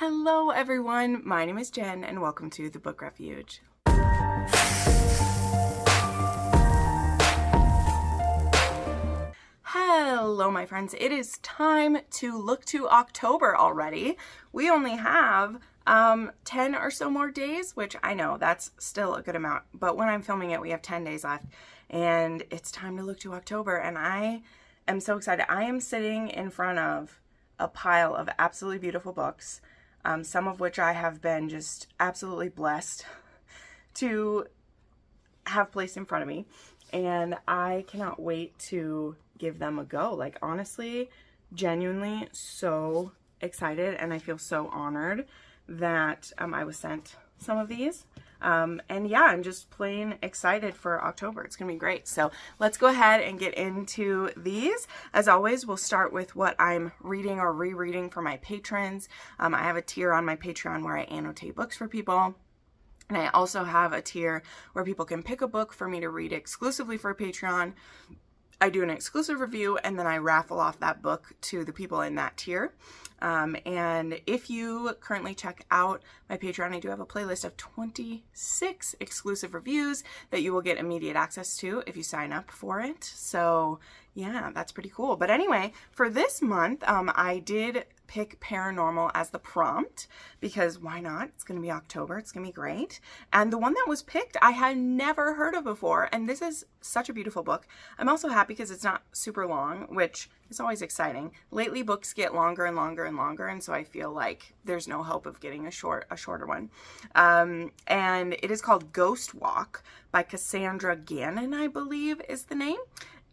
Hello everyone, my name is Jen and welcome to the Book Refuge. Hello my friends, it is time to look to October already. We only have 10 or so more days, which I know that's still a good amount, but when I'm filming it we have 10 days left and it's time to look to October and I am so excited. I am sitting in front of a pile of absolutely beautiful books. Some of which I have been just absolutely blessed to have placed in front of me. And I cannot wait to give them a go. Like, honestly, genuinely so excited. And I feel so honored that I was sent some of these. And yeah, I'm just plain excited for October. It's gonna be great. So let's go ahead and get into these. As always, we'll start with what I'm reading or rereading for my patrons. I have a tier on my Patreon where I annotate books for people. And I also have a tier where people can pick a book for me to read exclusively for Patreon. I do an exclusive review and then I raffle off that book to the people in that tier. And if you currently check out my Patreon, I do have a playlist of 26 exclusive reviews that you will get immediate access to if you sign up for it. So yeah, that's pretty cool. But anyway, for this month, I did pick paranormal as the prompt because why not? It's going to be October. It's going to be great. And the one that was picked, I had never heard of before. And this is such a beautiful book. I'm also happy because it's not super long, which is always exciting. Lately, books get longer and longer and longer. And so I feel like there's no hope of getting a shorter one. And it is called Ghost Walk by Cassandra Gannon, I believe is the name.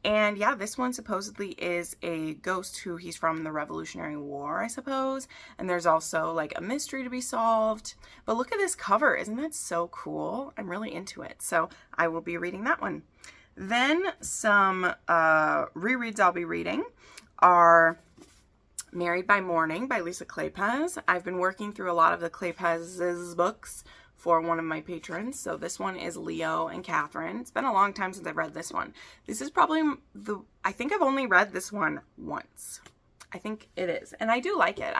And yeah, this one supposedly is a ghost who he's from the Revolutionary War, I suppose. And there's also like a mystery to be solved. But look at this cover. Isn't that so cool? I'm really into it. So I will be reading that one. Then some rereads I'll be reading are Married by Morning by Lisa Kleypas. I've been working through a lot of the Kleypas' books for one of my patrons. So this one is Leo and Catherine. It's been a long time since I've read this one. This is probably I think I've only read this one once. I think it is. And I do like it.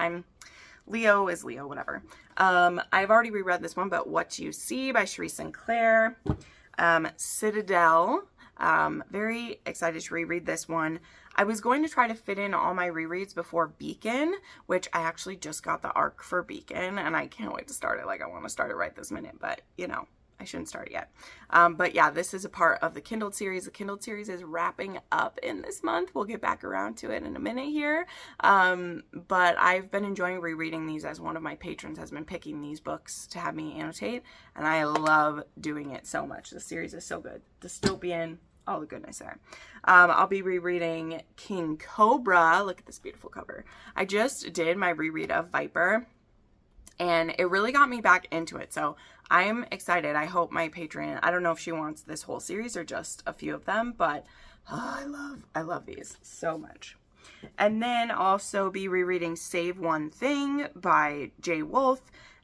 Leo is Leo, whatever. I've already reread this one, but What You See by Cherie Sinclair. Citadel. Very excited to reread this one. I was going to try to fit in all my rereads before Beacon, which I actually just got the arc for Beacon, and I can't wait to start it. Like, I want to start it right this minute, but, you know, I shouldn't start it yet. But yeah, this is a part of the Kindled series. The Kindled series is wrapping up in this month. We'll get back around to it in a minute here. But I've been enjoying rereading these as one of my patrons has been picking these books to have me annotate, and I love doing it so much. The series is so good. Dystopian. All the goodness there. I'll be rereading King Cobra. Look at this beautiful cover. I just did my reread of Viper and it really got me back into it. So I'm excited. I hope my patron, I don't know if she wants this whole series or just a few of them, but I love these so much. And then I'll also be rereading Save One Thing by Jay Wolf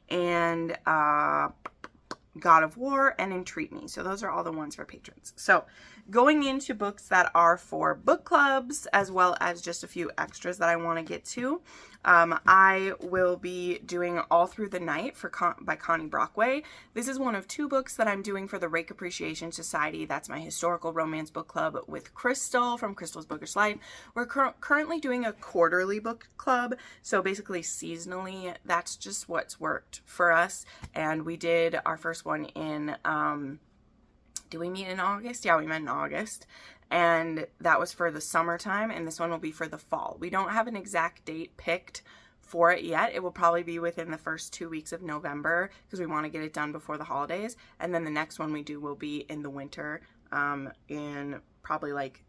and God of War and Entreat Me. So those are all the ones for patrons. So going into books that are for book clubs as well as just a few extras that I want to get to, I will be doing All Through the Night by Connie Brockway. This is one of two books that I'm doing for the Rake Appreciation Society. That's my historical romance book club with Crystal from Crystal's Bookish Life. We're currently doing a quarterly book club. So basically seasonally, that's just what's worked for us. And we did our first one in, did we meet in August? Yeah, we met in August. And that was for the summertime, and this one will be for the fall. We don't have an exact date picked for it yet. It will probably be within the first 2 weeks of November because we want to get it done before the holidays. And then the next one we do will be in the winter, in probably like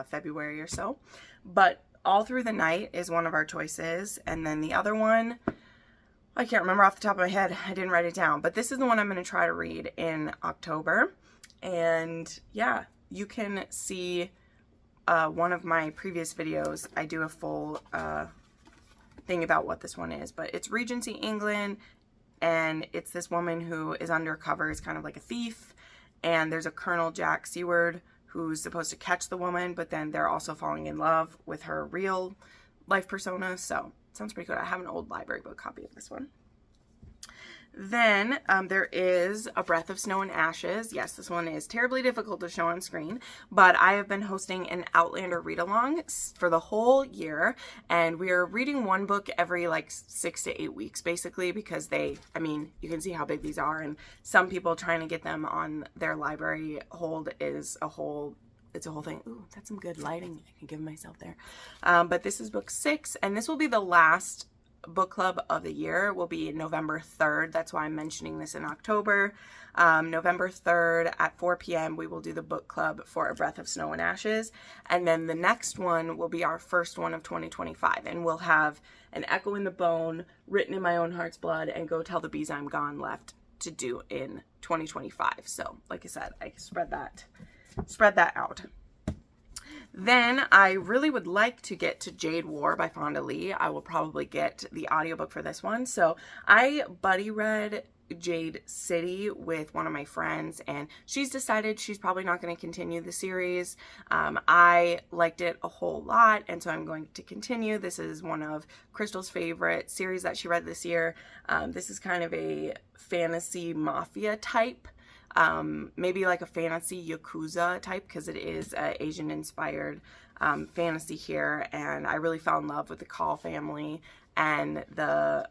February or so. But All Through the Night is one of our choices. And then the other one, I can't remember off the top of my head. I didn't write it down. But this is the one I'm going to try to read in October. And yeah, you can see one of my previous videos. I do a full thing about what this one is. But it's Regency, England. And it's this woman who is undercover. It's kind of like a thief. And there's a Colonel Jack Seward who's supposed to catch the woman. But then they're also falling in love with her real life persona. So it sounds pretty good. I have an old library book copy of this one. Then there is A Breath of Snow and Ashes. Yes, this one is terribly difficult to show on screen, but I have been hosting an Outlander read-along for the whole year, and we are reading one book every like 6 to 8 weeks, basically, because I mean, you can see how big these are, and some people trying to get them on their library hold is it's a whole thing. Ooh, that's some good lighting I can give myself there. But this is book 6, and this will be the last book club of the year. Will be November 3rd. That's why I'm mentioning this in October. November 3rd at 4 p.m. we will do the book club for A Breath of Snow and Ashes, and then the next one will be our first one of 2025, and we'll have An Echo in the Bone, Written in My Own Heart's Blood, and Go Tell the Bees I'm Gone left to do in 2025. So like I said, I spread that out. Then I really would like to get to Jade War by Fonda Lee. I will probably get the audiobook for this one. So I buddy read Jade City with one of my friends, and she's decided she's probably not going to continue the series. I liked it a whole lot, and so I'm going to continue. This is one of Crystal's favorite series that she read this year. This is kind of a fantasy mafia type. Maybe like a fantasy Yakuza type, because it is Asian inspired fantasy here, and I really fell in love with the Call family and the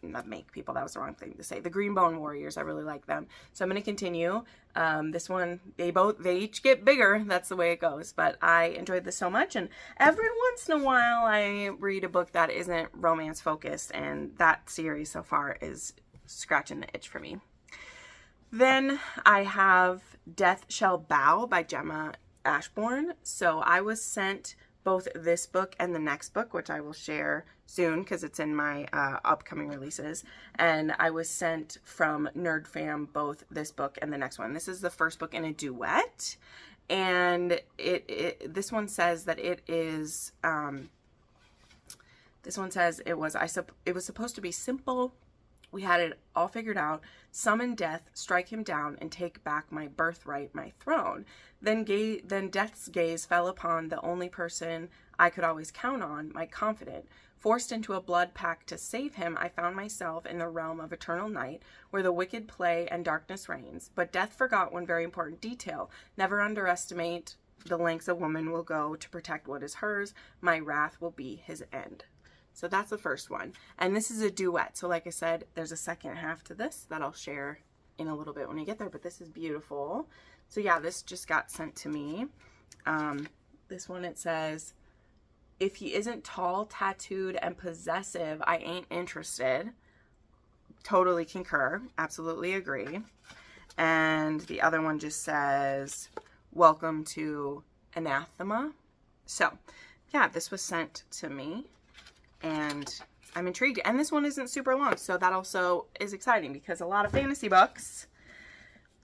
that was the wrong thing to say, the Greenbone Warriors. I really like them, so I'm going to continue. This one, they each get bigger, that's the way it goes, but I enjoyed this so much, and every once in a while I read a book that isn't romance focused, and that series so far is scratching the itch for me. Then I have Death Shall Bow by Gemma Ashbourne. So I was sent both this book and the next book, which I will share soon because it's in my upcoming releases. And I was sent from Nerd Fam both this book and the next one. This is the first book in a duet. And this one says that it is, this one says it was supposed to be simple. We had it all figured out. Summon death, strike him down, and take back my birthright, my throne. Then death's gaze fell upon the only person I could always count on, my confidant. Forced into a blood pact to save him, I found myself in the realm of eternal night, where the wicked play and darkness reigns. But death forgot one very important detail. Never underestimate the lengths a woman will go to protect what is hers. My wrath will be his end. So that's the first one. And this is a duet. So like I said, there's a second half to this that I'll share in a little bit when I get there, but this is beautiful. So yeah, this just got sent to me. This one, it says, if he isn't tall, tattooed, and possessive, I ain't interested. Totally concur. Absolutely agree. And the other one just says, welcome to Anathema. So yeah, this was sent to me, and I'm intrigued. And this one isn't super long, so that also is exciting because a lot of fantasy books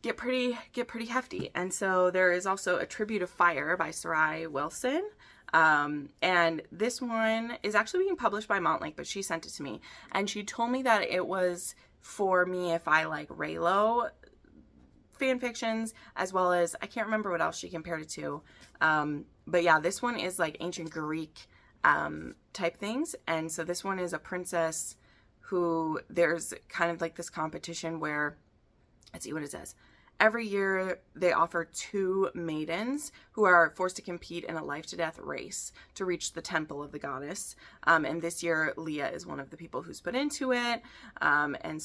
get pretty hefty. And so there is also A Tribute of Fire by Sarai Wilson. And this one is actually being published by Montlake, but she sent it to me. And she told me that it was for me if I like Raylo fan fictions, as well as, I can't remember what else she compared it to. But yeah, this one is like ancient Greek type things. And so this one is a princess who, there's kind of like this competition where, let's see what it says. Every year they offer 2 maidens who are forced to compete in a life-to-death race to reach the temple of the goddess. And this year Leah is one of the people who's put into it. And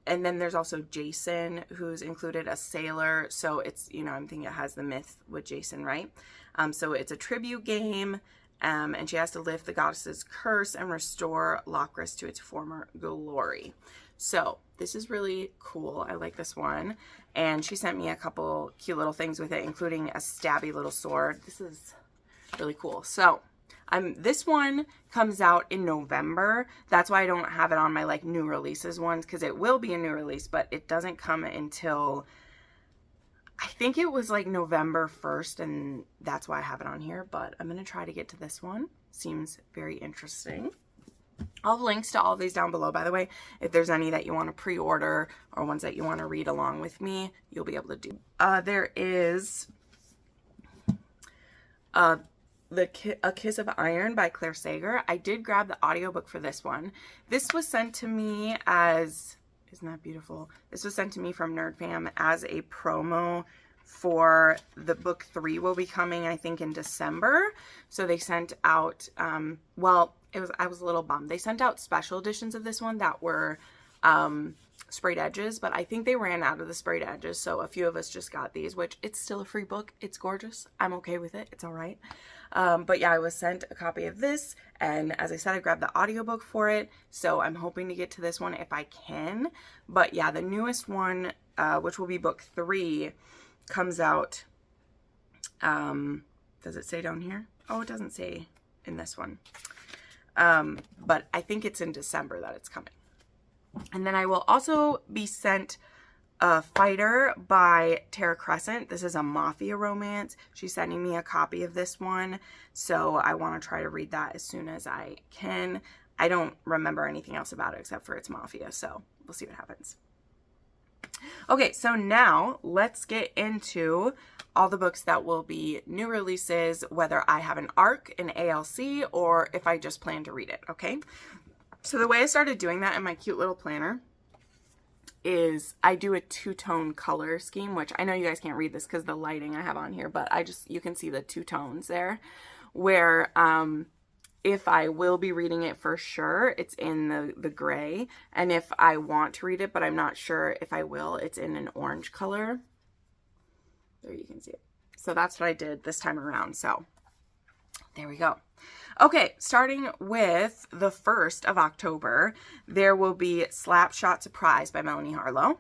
then there's also Jason, who's included, a sailor. So it's, you know, I'm thinking it has the myth with Jason, right? So it's a tribute game. And she has to lift the goddess's curse and restore Locris to its former glory. So this is really cool. I like this one. And she sent me a couple cute little things with it, including a stabby little sword. This is really cool. So this one comes out in November. That's why I don't have it on my like new releases ones, because it will be a new release, but it doesn't come until, I think it was like November 1st, and that's why I have it on here. But I'm going to try to get to this one. Seems very interesting. I'll have links to all these down below, by the way. If there's any that you want to pre-order or ones that you want to read along with me, you'll be able to do. There is the A Kiss of Iron by Claire Sager. I did grab the audiobook for this one. This was sent to me as, isn't that beautiful? This was sent to me from NerdFam as a promo for the book 3 will be coming, I think, in December. So they sent out, well, I was a little bummed. They sent out special editions of this one that were sprayed edges, but I think they ran out of the sprayed edges. So a few of us just got these, which it's still a free book. It's gorgeous. I'm okay with it. It's all right. But yeah, I was sent a copy of this. And as I said, I grabbed the audiobook for it. So I'm hoping to get to this one if I can. But yeah, the newest one, which will be book 3, comes out. Does it say down here? Oh, it doesn't say in this one. But I think it's in December that it's coming. And then I will also be sent Fighter by Tara Crescent. This is a mafia romance. She's sending me a copy of this one, so I want to try to read that as soon as I can. I don't remember anything else about it except for it's mafia, so we'll see what happens. Okay, so now let's get into all the books that will be new releases, whether I have an ARC, an ALC, or if I just plan to read it, okay? So the way I started doing that in my cute little planner is I do a 2-tone color scheme, which I know you guys can't read this because the lighting I have on here, but you can see the 2 tones there, where if I will be reading it for sure, it's in the gray, and if I want to read it, but I'm not sure if I will, it's in an orange color. There you can see it. So that's what I did this time around, so there we go. Okay, starting with the 1st of October, there will be Slapshot Surprise by Melanie Harlow.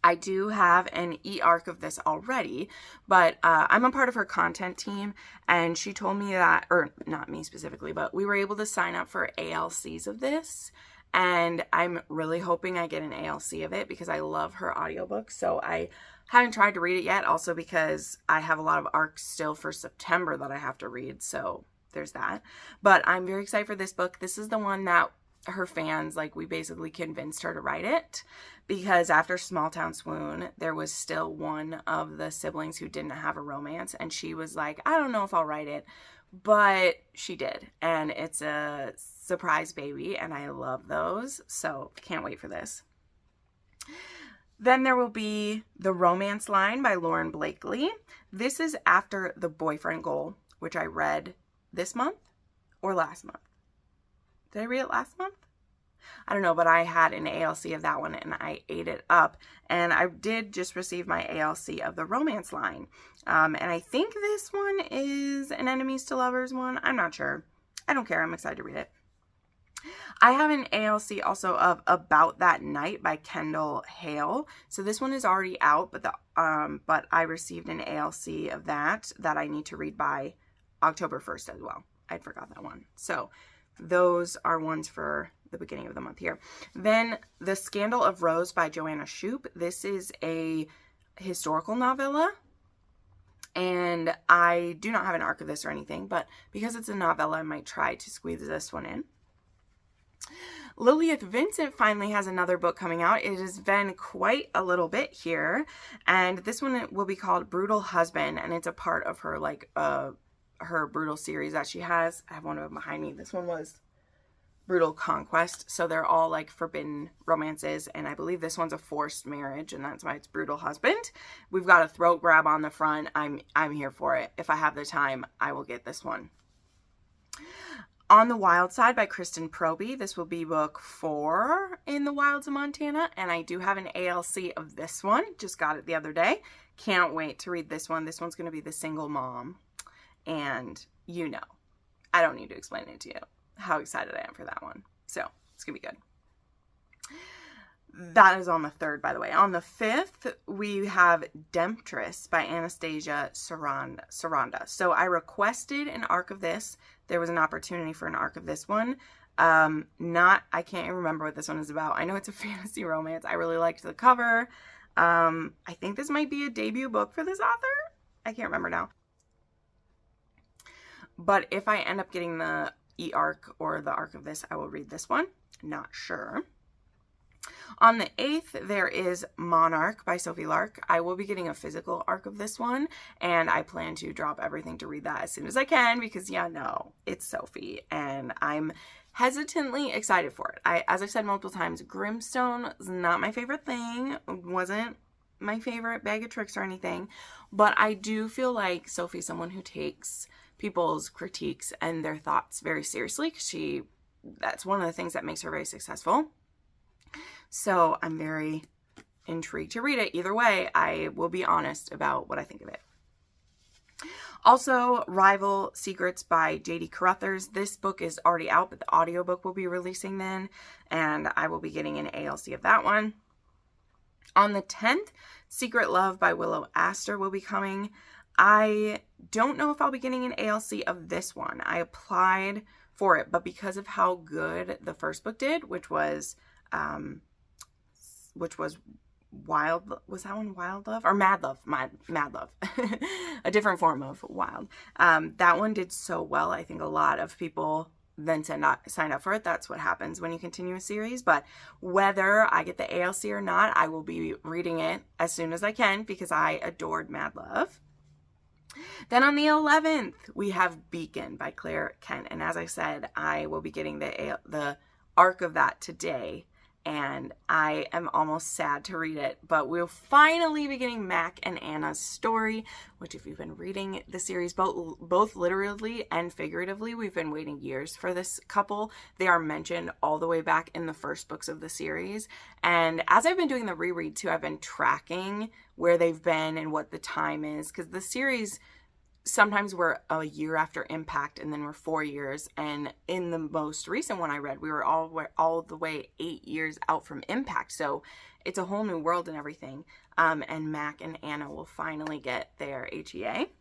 I do have an e-arc of this already, but I'm a part of her content team, and she told me that, or not me specifically, but we were able to sign up for ALCs of this, and I'm really hoping I get an ALC of it because I love her audiobook. So I haven't tried to read it yet, also because I have a lot of arcs still for September that I have to read, so there's that. But I'm very excited for this book. This is the one that her fans, like, we basically convinced her to write it, because after Small Town Swoon, there was still one of the siblings who didn't have a romance, and she was like, I don't know if I'll write it, but she did, and it's a surprise baby, and I love those, so can't wait for this. Then there will be The Romance Line by Lauren Blakely. This is after The Boyfriend Goal, which I read this month or last month. Did I read it last month? I don't know, but I had an ALC of that one and I ate it up. And I did just receive my ALC of The Romance Line. And I think this one is an Enemies to Lovers one. I'm not sure. I don't care. I'm excited to read it. I have an ALC also of About That Night by Kendall Hale. So this one is already out, but I received an ALC of that I need to read by October 1st as well. I forgot that one. So those are ones for the beginning of the month here. Then The Scandal of Rose by Joanna Shoup. This is a historical novella, and I do not have an arc of this or anything, but because it's a novella, I might try to squeeze this one in. Lilith Vincent finally has another book coming out. It has been quite a little bit here, and this one will be called Brutal Husband, and it's a part of her, like, her Brutal series that she has. I have one of them behind me. This one was Brutal Conquest, so they're all like forbidden romances, and I believe this one's a forced marriage, and that's why it's Brutal Husband. We've got a throat grab on the front. I'm here for it. If I have the time, I will get this one. On the Wild Side by Kristen Proby. This will be book 4 in the wilds of Montana, and I do have an ALC of this one. Just got it the other day. Can't wait to read this one. This one's going to be the single mom, and you know, I don't need to explain it to you how excited I am for that one. So it's going to be good. That is on the 3rd, by the way. On the 5th, we have Demptress by Anastasia Saranda. So I requested an arc of this. There was an opportunity for an arc of this one. I can't even remember what this one is about. I know it's a fantasy romance. I really liked the cover. I think this might be a debut book for this author. I can't remember now. But if I end up getting the e-arc or the arc of this, I will read this one. Not sure. On the 8th, there is Monarch by Sophie Lark. I will be getting a physical arc of this one, and I plan to drop everything to read that as soon as I can because, yeah, no, it's Sophie, and I'm hesitantly excited for it. As I've said multiple times, Grimstone is not my favorite thing. It wasn't my favorite bag of tricks or anything, but I do feel like Sophie's someone who takes people's critiques and their thoughts very seriously because that's one of the things that makes her very successful. So I'm very intrigued to read it. Either way, I will be honest about what I think of it. Also, Rival Secrets by J.D. Carruthers. This book is already out, but the audiobook will be releasing then, and I will be getting an ALC of that one. On the 10th, Secret Love by Willow Astor will be coming. I don't know if I'll be getting an ALC of this one. I applied for it, but because of how good the first book did, which was Wild, was that one Wild Love? Or Mad Love? Mad Love. A different form of Wild. That one did so well. I think a lot of people then sign up for it. That's what happens when you continue a series. But whether I get the ALC or not, I will be reading it as soon as I can because I adored Mad Love. Then on the 11th, we have Beacon by Claire Kent. And as I said, I will be getting the arc of that today. And I am almost sad to read it, but we'll finally be getting Mac and Anna's story, which if you've been reading the series, both literally and figuratively, we've been waiting years for this couple. They are mentioned all the way back in the first books of the series. And as I've been doing the reread too, I've been tracking where they've been and what the time is, because the series sometimes we're a year after Impact and then we're 4 years. And in the most recent one I read, we were all the way 8 years out from Impact. So it's a whole new world and everything. And Mac and Anna will finally get their HEA.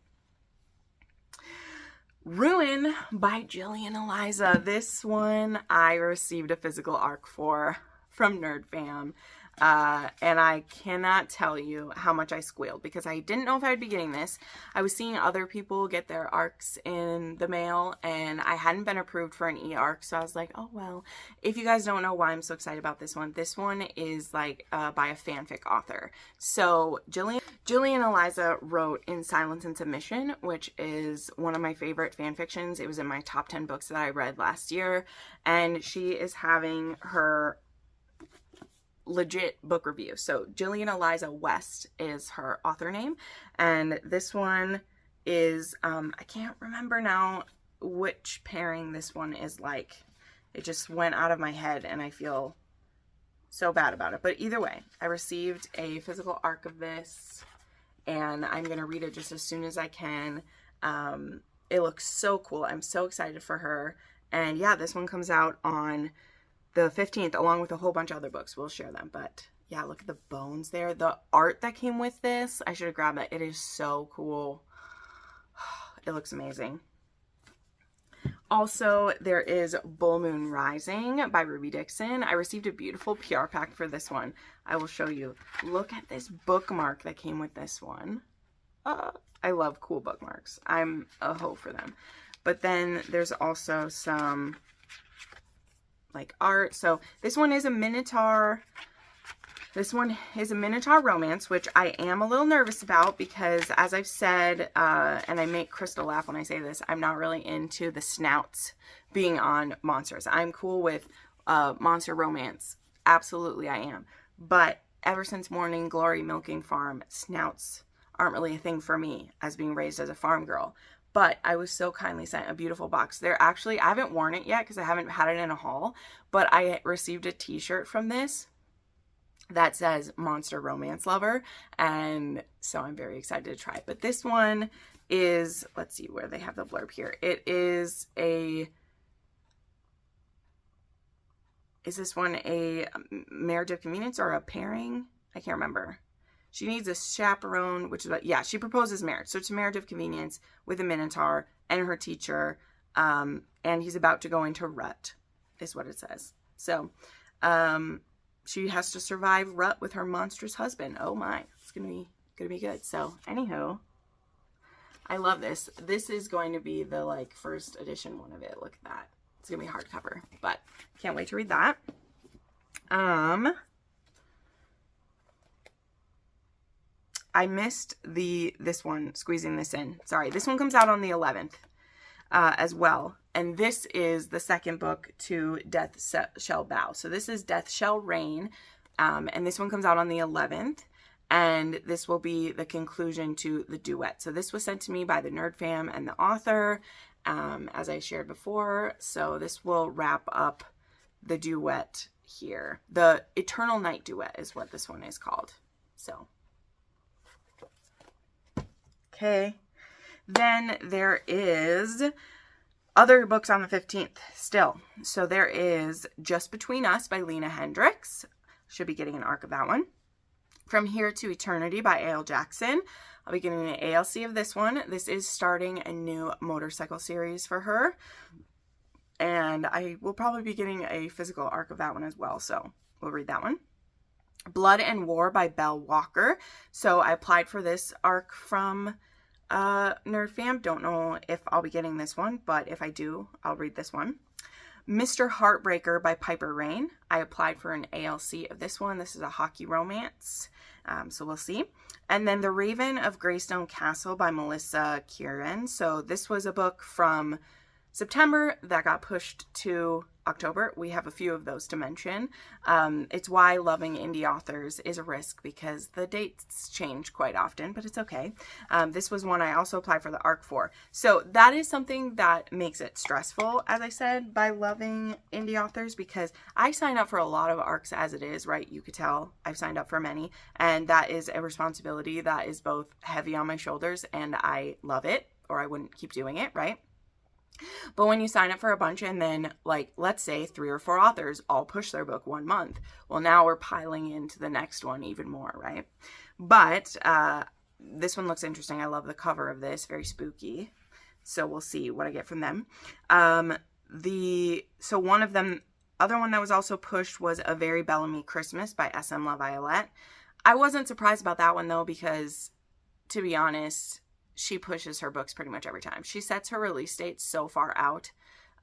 Ruin by Jillian Eliza. This one I received a physical arc from Nerd Fam. And I cannot tell you how much I squealed because I didn't know if I'd be getting this. I was seeing other people get their arcs in the mail and I hadn't been approved for an e-arc. So I was like, oh, well, if you guys don't know why I'm so excited about this one is like by a fanfic author. So Jillian Eliza wrote In Silence and Submission, which is one of my favorite fan fictions. It was in my top 10 books that I read last year. And she is having her legit book review. So Jillian Eliza West is her author name, and this one is I can't remember now which pairing this one is like. It just went out of my head and I feel so bad about it, but either way, I received a physical arc of this and I'm gonna read it just as soon as I can. It looks so cool. I'm so excited for her, and yeah, this one comes out on the 15th, along with a whole bunch of other books. We'll share them. But yeah, look at the bones there. The art that came with this, I should have grabbed it. It is so cool. It looks amazing. Also, there is Bull Moon Rising by Ruby Dixon. I received a beautiful PR pack for this one. I will show you. Look at this bookmark that came with this one. I love cool bookmarks. I'm a hoe for them. But then there's also some like art. So this one is a Minotaur. This one is a Minotaur romance, which I am a little nervous about because, as I've said, and I make Crystal laugh when I say this, I'm not really into the snouts being on monsters. I'm cool with monster romance. Absolutely I am. But ever since Morning Glory Milking Farm, snouts aren't really a thing for me as being raised as a farm girl. But I was so kindly sent a beautiful box. They're actually, I haven't worn it yet because I haven't had it in a haul, but I received a t-shirt from this that says Monster Romance Lover, and so I'm very excited to try it. But this one is, let's see where they have the blurb here. It is this one a marriage of convenience or a pairing? I can't remember. She needs a chaperone, which is, yeah, she proposes marriage. So it's a marriage of convenience with a Minotaur and her teacher. And he's about to go into rut, is what it says. So she has to survive rut with her monstrous husband. Oh my, it's gonna be good. So anywho, I love this. This is going to be the like first edition one of it. Look at that. It's gonna be hardcover, but can't wait to read that. I missed this one, squeezing this in. Sorry, this one comes out on the 11th as well. And this is the second book to Death Shall Bow. So this is Death Shall Reign. And this one comes out on the 11th. And this will be the conclusion to the duet. So this was sent to me by the Nerd Fam and the author, as I shared before. So this will wrap up the duet here. The Eternal Night Duet is what this one is called. So, okay. Then there is other books on the 15th still. So there is Just Between Us by Lena Hendricks. Should be getting an arc of that one. From Here to Eternity by A.L. Jackson. I'll be getting an ALC of this one. This is starting a new motorcycle series for her. And I will probably be getting a physical arc of that one as well. So we'll read that one. Blood and War by Belle Walker. So I applied for this arc from Nerd Fam. Don't know if I'll be getting this one, but if I do, I'll read this one. Mr. Heartbreaker by Piper Rain. I applied for an ALC of this one. This is a hockey romance, so we'll see. And then The Raven of Greystone Castle by Melissa Kieran. So this was a book from September that got pushed to October. We have a few of those to mention. It's why loving indie authors is a risk because the dates change quite often, but it's okay. This was one I also applied for the ARC for. So that is something that makes it stressful, as I said, by loving indie authors, because I signed up for a lot of ARCs as it is, right? You could tell I've signed up for many, and that is a responsibility that is both heavy on my shoulders and I love it, or I wouldn't keep doing it, right? But when you sign up for a bunch and then, like, let's say 3 or 4 authors all push their book 1 month, well, now we're piling into the next one even more, right? But this one looks interesting. I love the cover of this, very spooky. So we'll see what I get from them. So one of them, other one that was also pushed was A Very Bellamy Christmas by S.M. La Violette. I wasn't surprised about that one though, because to be honest, she pushes her books pretty much every time. She sets her release date so far out,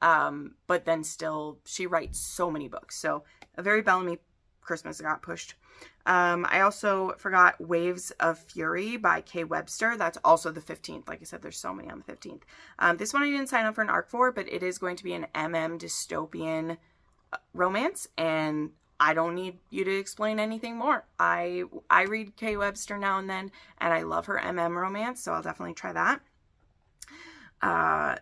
but then still she writes so many books. So A Very Bellamy Christmas got pushed. I also forgot Waves of Fury by Kay Webster. That's also the 15th. Like I said, there's so many on the 15th. This one I didn't sign up for an arc for, but it is going to be an dystopian romance, and I don't need you to explain anything more. I read Kay Webster now and then, and I love her romance, so I'll definitely try that.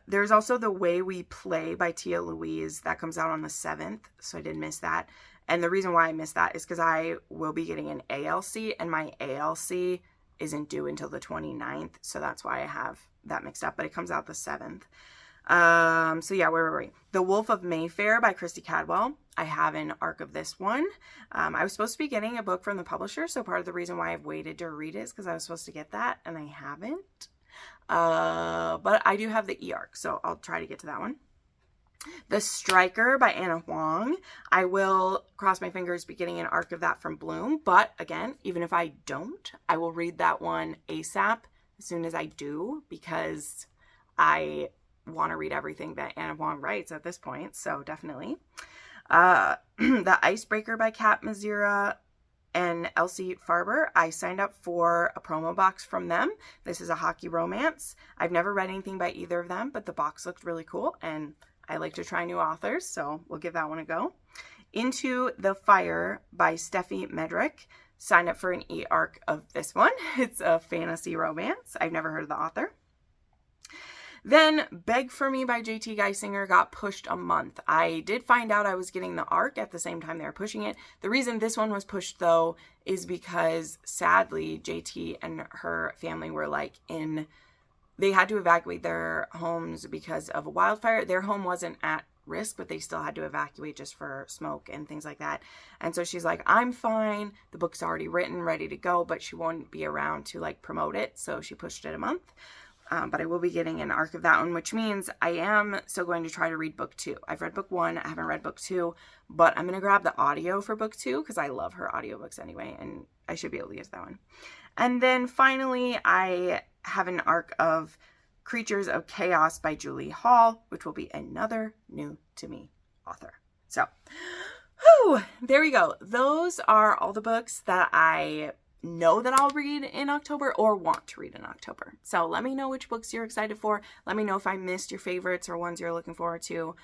There's also The Way We Play by Tia Louise. That comes out on the 7th, so I did miss that. And the reason why I missed that is because I will be getting an ALC, and my ALC isn't due until the 29th, so that's why I have that mixed up, but it comes out the 7th. So yeah, where were we? The Wolf of Mayfair by Christy Cadwell. I have an arc of this one. I was supposed to be getting a book from the publisher, so part of the reason why I've waited to read it is because I was supposed to get that, and I haven't. But I do have the e-arc, so I'll try to get to that one. The Striker by Anna Huang. I will cross my fingers be getting an arc of that from Bloom, but again, even if I don't, I will read that one ASAP as soon as I do, because I want to read everything that Anna Huang writes at this point, so definitely. The Icebreaker by Kat Mazira and Elsie Farber. I signed up for a promo box from them. This is a hockey romance. I've never read anything by either of them, but the box looked really cool, and I like to try new authors, so we'll give that one a go. Into the Fire by Steffi Medrick. Signed up for an e-arc of this one. It's a fantasy romance. I've never heard of the author. Then Beg For Me by JT Geisinger got pushed a month. I did find out I was getting the arc at the same time they were pushing it. The reason this one was pushed though is because sadly JT and her family were they had to evacuate their homes because of a wildfire. Their home wasn't at risk, but they still had to evacuate just for smoke and things like that. And so she's like, I'm fine. The book's already written, ready to go, but she won't be around to promote it. So she pushed it a month. But I will be getting an arc of that one, which means I am still going to try to read book 2. I've read book 1. I haven't read book 2, but I'm going to grab the audio for book 2 because I love her audiobooks anyway, and I should be able to get to that one. And then finally, I have an arc of Creatures of Chaos by Julie Hall, which will be another new to me author. So, there we go. Those are all the books that I know that I'll read in October or want to read in October. So let me know which books you're excited for. Let me know if I missed your favorites or ones you're looking forward to.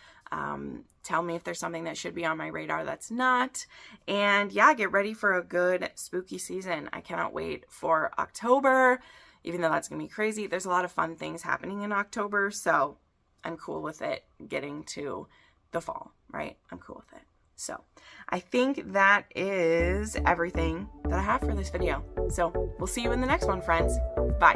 Tell me if there's something that should be on my radar that's not. And yeah, get ready for a good spooky season. I cannot wait for October, even though that's going to be crazy. There's a lot of fun things happening in October, so I'm cool with it getting to the fall, right? I'm cool with it. So I think that is everything that I have for this video. So we'll see you in the next one, friends. Bye.